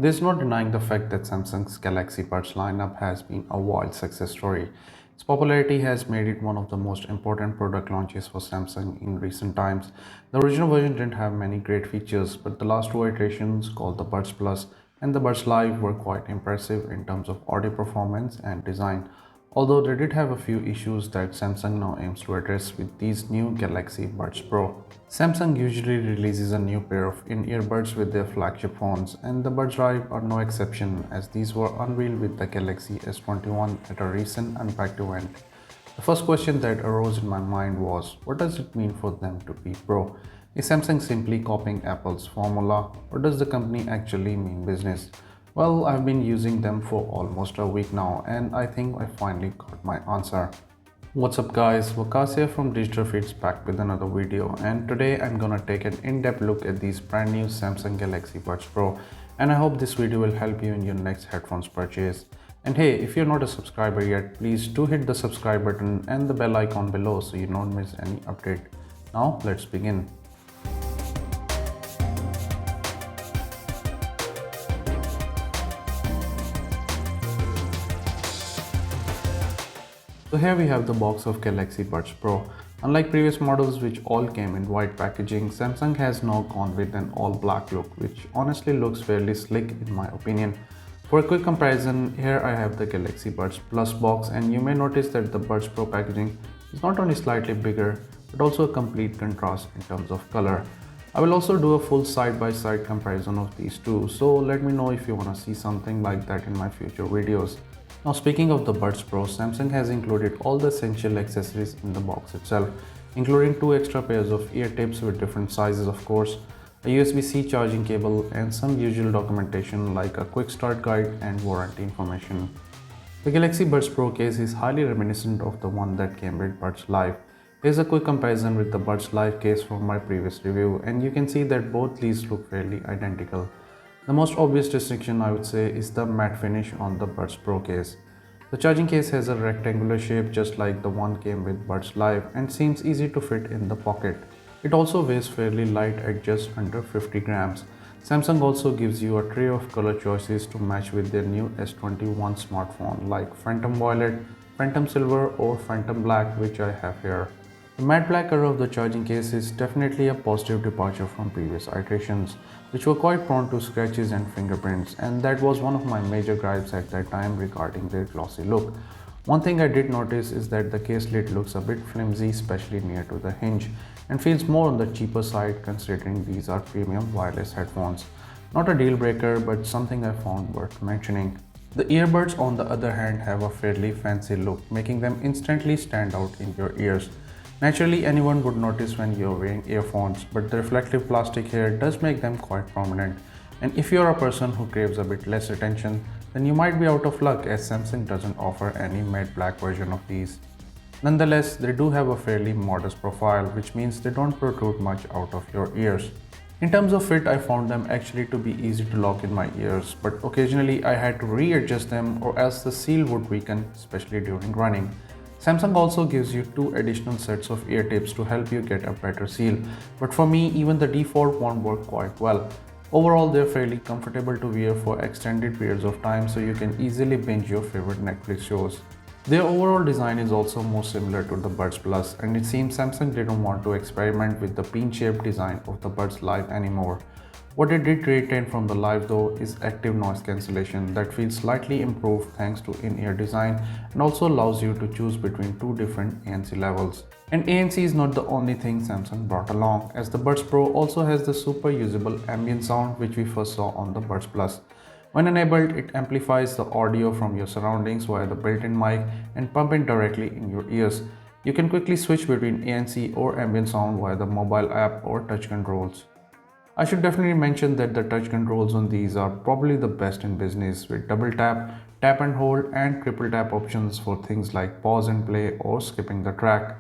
There's no denying the fact that Samsung's Galaxy Buds lineup has been a wild success story. Its popularity has made it one of the most important product launches for Samsung in recent times. The original version didn't have many great features, but the last two iterations, called the Buds Plus and the Buds Live, were quite impressive in terms of audio performance and design. Although they did have a few issues that Samsung now aims to address with these new Galaxy Buds Pro. Samsung usually releases a new pair of in-ear buds with their flagship phones, and the Buds Live are no exception, as these were unveiled with the Galaxy S21 at a recent Unpacked event. The first question that arose in my mind was, what does it mean for them to be Pro? Is Samsung simply copying Apple's formula, or does the company actually mean business? Well, I've been using them for almost a week now, and I think I finally got my answer. What's up guys, Wakas here from Digital Feeds, back with another video, and today I'm gonna take an in-depth look at these brand new Samsung Galaxy Buds Pro, and I hope this video will help you in your next headphones purchase. And hey, if you're not a subscriber yet, please do hit the subscribe button and the bell icon below so you don't miss any update. Now let's begin. So here we have the box of Galaxy Buds Pro. Unlike previous models which all came in white packaging, Samsung has now gone with an all black look, which honestly looks fairly slick in my opinion. For a quick comparison, here I have the Galaxy Buds Plus box, and you may notice that the Buds Pro packaging is not only slightly bigger but also a complete contrast in terms of color. I will also do a full side-by-side comparison of these two, so let me know if you want to see something like that in my future videos. Now speaking of the Buds Pro, Samsung has included all the essential accessories in the box itself, including two extra pairs of ear tips with different sizes of course, a USB-C charging cable, and some usual documentation like a quick start guide and warranty information. The Galaxy Buds Pro case is highly reminiscent of the one that came with Buds Live. Here's a quick comparison with the Buds Live case from my previous review, and you can see that both these look fairly identical. The most obvious distinction, I would say, is the matte finish on the Buds Pro case. The charging case has a rectangular shape just like the one came with Buds Live and seems easy to fit in the pocket. It also weighs fairly light at just under 50 grams. Samsung also gives you a tray of color choices to match with their new S21 smartphone like Phantom Violet, Phantom Silver or Phantom Black, which I have here. The matte black color of the charging case is definitely a positive departure from previous iterations, which were quite prone to scratches and fingerprints, and that was one of my major gripes at that time regarding their glossy look. One thing I did notice is that the case lid looks a bit flimsy, especially near to the hinge, and feels more on the cheaper side considering these are premium wireless headphones. Not a deal breaker, but something I found worth mentioning. The earbuds on the other hand have a fairly fancy look, making them instantly stand out in your ears. Naturally, anyone would notice when you're wearing earphones, but the reflective plastic here does make them quite prominent. And if you're a person who craves a bit less attention, then you might be out of luck, as Samsung doesn't offer any matte black version of these. Nonetheless, they do have a fairly modest profile, which means they don't protrude much out of your ears. In terms of fit, I found them actually to be easy to lock in my ears, but occasionally I had to readjust them or else the seal would weaken, especially during running. Samsung also gives you two additional sets of ear tips to help you get a better seal, but for me even the default one worked quite well. Overall, they're fairly comfortable to wear for extended periods of time, so you can easily binge your favorite Netflix shows. Their overall design is also more similar to the Buds Plus, and it seems Samsung didn't want to experiment with the pin-shaped design of the Buds Live anymore. What it did retain from the Live though is active noise cancellation that feels slightly improved thanks to in-ear design and also allows you to choose between two different ANC levels. And ANC is not the only thing Samsung brought along, as the Buds Pro also has the super usable ambient sound which we first saw on the Buds Plus. When enabled, it amplifies the audio from your surroundings via the built-in mic and pump it directly in your ears. You can quickly switch between ANC or ambient sound via the mobile app or touch controls. I should definitely mention that the touch controls on these are probably the best in business, with double tap, tap and hold and triple tap options for things like pause and play or skipping the track.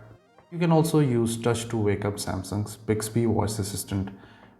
You can also use touch to wake up Samsung's Bixby voice assistant.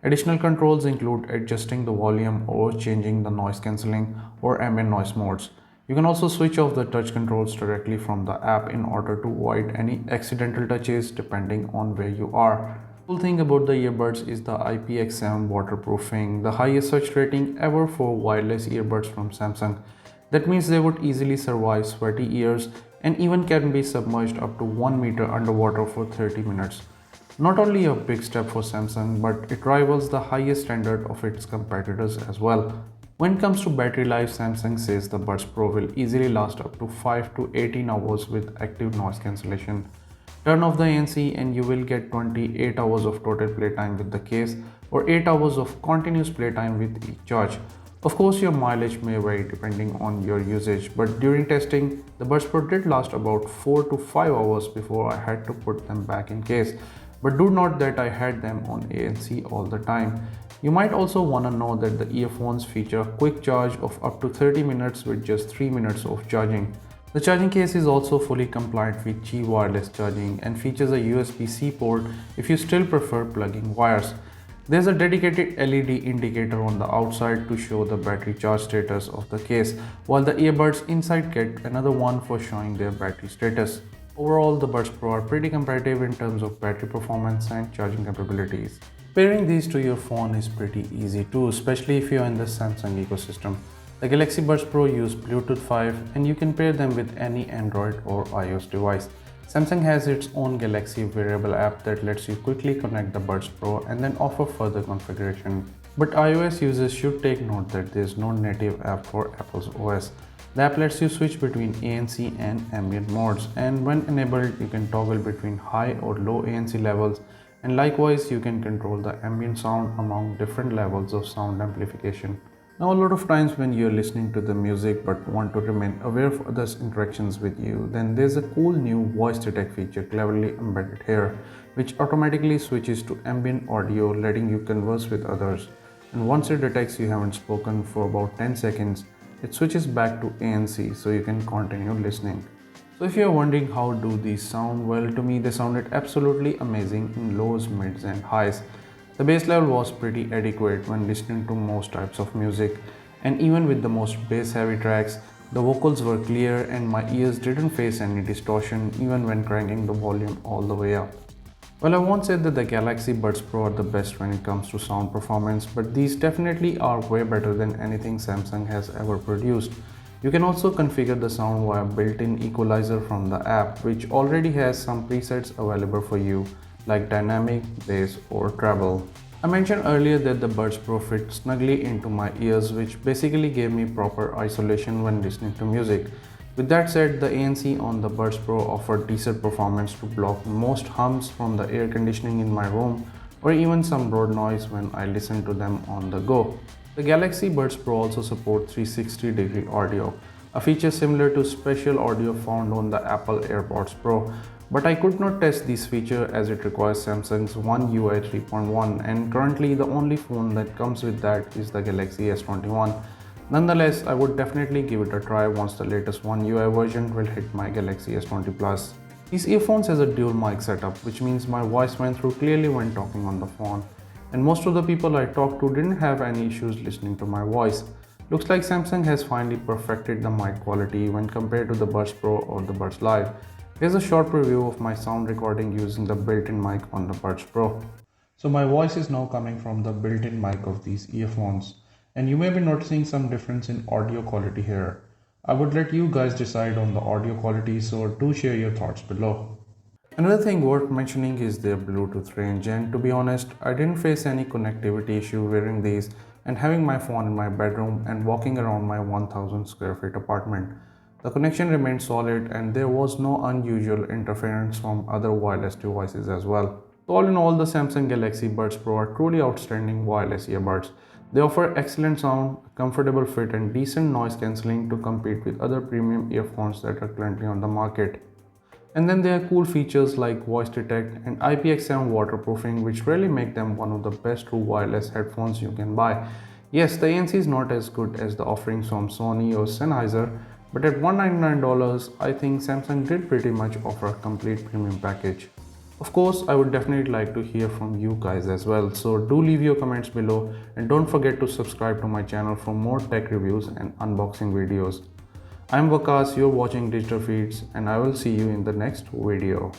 Additional controls include adjusting the volume or changing the noise cancelling or ambient noise modes. You can also switch off the touch controls directly from the app in order to avoid any accidental touches depending on where you are. Cool thing about the earbuds is the IPX7 waterproofing, the highest such rating ever for wireless earbuds from Samsung. That means they would easily survive sweaty ears and even can be submerged up to 1 meter underwater for 30 minutes. Not only a big step for Samsung, but it rivals the highest standard of its competitors as well. When it comes to battery life, Samsung says the Buds Pro will easily last up to 5 to 18 hours with active noise cancellation. Turn off the ANC and you will get 28 hours of total playtime with the case or 8 hours of continuous playtime with each charge. Of course, your mileage may vary depending on your usage, but during testing, the Buds Pro did last about 4 to 5 hours before I had to put them back in case. But do note that I had them on ANC all the time. You might also want to know that the earphones feature a quick charge of up to 30 minutes with just 3 minutes of charging. The charging case is also fully compliant with True Wireless charging and features a USB-C port if you still prefer plugging wires. There's a dedicated LED indicator on the outside to show the battery charge status of the case, while the earbuds inside get another one for showing their battery status. Overall, the Buds Pro are pretty competitive in terms of battery performance and charging capabilities. Pairing these to your phone is pretty easy too, especially if you're in the Samsung ecosystem. The Galaxy Buds Pro use Bluetooth 5 and you can pair them with any Android or iOS device. Samsung has its own Galaxy wearable app that lets you quickly connect the Buds Pro and then offer further configuration. But iOS users should take note that there is no native app for Apple's OS. The app lets you switch between ANC and ambient modes, and when enabled you can toggle between high or low ANC levels, and likewise you can control the ambient sound among different levels of sound amplification. Now, a lot of times when you're listening to the music but want to remain aware of others' interactions with you, then there's a cool new voice detect feature cleverly embedded here, which automatically switches to ambient audio, letting you converse with others. And once it detects you haven't spoken for about 10 seconds, it switches back to ANC so you can continue listening. So if you're wondering how do these sound, well, to me they sounded absolutely amazing in lows, mids and highs. The bass level was pretty adequate when listening to most types of music, and even with the most bass heavy tracks, the vocals were clear and my ears didn't face any distortion even when cranking the volume all the way up. Well, I won't say that the Galaxy Buds Pro are the best when it comes to sound performance, but these definitely are way better than anything Samsung has ever produced. You can also configure the sound via built-in equalizer from the app, which already has some presets available for you, like dynamic, bass or treble. I mentioned earlier that the Buds Pro fit snugly into my ears, which basically gave me proper isolation when listening to music. With that said, the ANC on the Buds Pro offered decent performance to block most hums from the air conditioning in my room or even some road noise when I listen to them on the go. The Galaxy Buds Pro also supports 360-degree audio, a feature similar to special audio found on the Apple AirPods Pro, but I could not test this feature as it requires Samsung's One UI 3.1, and currently the only phone that comes with that is the Galaxy S21. Nonetheless, I would definitely give it a try once the latest One UI version will hit my Galaxy S20 Plus. These earphones has a dual mic setup, which means my voice went through clearly when talking on the phone, and most of the people I talked to didn't have any issues listening to my voice. Looks like Samsung has finally perfected the mic quality when compared to the Buds Pro or the Buds Live. Here's a short preview of my sound recording using the built-in mic on the Buds Pro. So my voice is now coming from the built-in mic of these earphones, and you may be noticing some difference in audio quality here. I would let you guys decide on the audio quality, so do share your thoughts below. Another thing worth mentioning is their Bluetooth range, and to be honest, I didn't face any connectivity issue wearing these and having my phone in my bedroom and walking around my 1000 square feet apartment. The connection remained solid and there was no unusual interference from other wireless devices as well. So all in all, the Samsung Galaxy Buds Pro are truly outstanding wireless earbuds. They offer excellent sound, comfortable fit and decent noise cancelling to compete with other premium earphones that are currently on the market. And then there are cool features like Voice Detect and IPX7 waterproofing, which really make them one of the best true wireless headphones you can buy. Yes, the ANC is not as good as the offerings from Sony or Sennheiser, but at $199, I think Samsung did pretty much offer a complete premium package. Of course, I would definitely like to hear from you guys as well, so do leave your comments below and don't forget to subscribe to my channel for more tech reviews and unboxing videos. I'm Vakas, you're watching Digital Feeds, and I will see you in the next video.